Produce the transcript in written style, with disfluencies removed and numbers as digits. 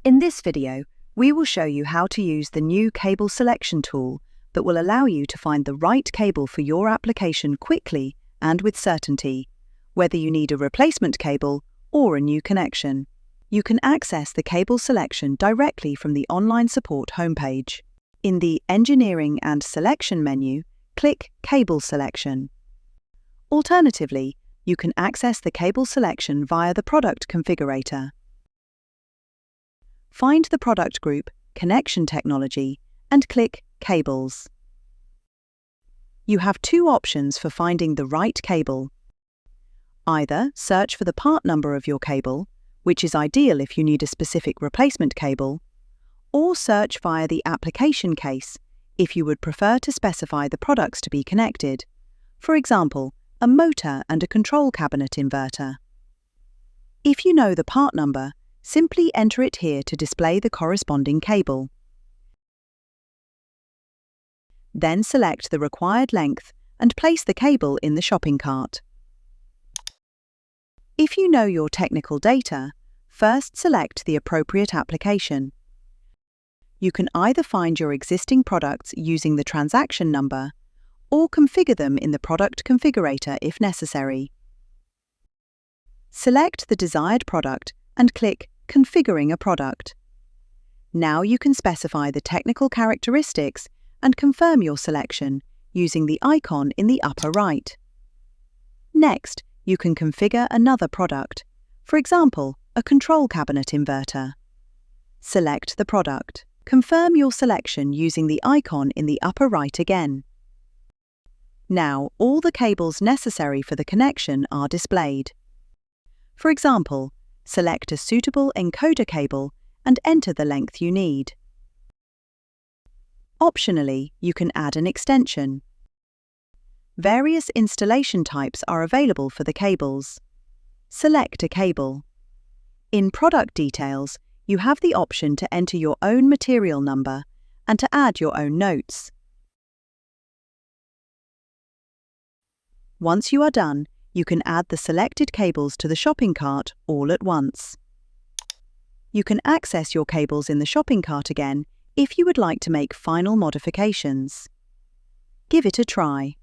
In this video, we will show you how to use the new cable selection tool that will allow you to find the right cable for your application quickly and with certainty, whether you need a replacement cable or a new connection. You can access the cable selection directly from the Online Support homepage. In the Engineering and Selection menu, click Cable Selection. Alternatively, you can access the cable selection via the Product Configurator. Find the product group Connection Technology and click Cables. You have two options for finding the right cable. Either search for the part number of your cable, which is ideal if you need a specific replacement cable, or search via the application case if you would prefer to specify the products to be connected, for example, a motor and a control cabinet inverter. If you know the part number, simply enter it here to display the corresponding cable. Then select the required length and place the cable in the shopping cart. If you know your technical data, first select the appropriate application. You can either find your existing products using the transaction number or configure them in the Product Configurator if necessary. Select the desired product and click Configuring a product. Now you can specify the technical characteristics and confirm your selection using the icon in the upper right. Next, you can configure another product, for example, a control cabinet inverter. Select the product. Confirm your selection using the icon in the upper right again. Now, all the cables necessary for the connection are displayed. For example, select a suitable encoder cable and enter the length you need. Optionally, you can add an extension. Various installation types are available for the cables. Select a cable. In Product Details, you have the option to enter your own material number and to add your own notes. Once you are done, you can add the selected cables to the shopping cart all at once. You can access your cables in the shopping cart again if you would like to make final modifications. Give it a try.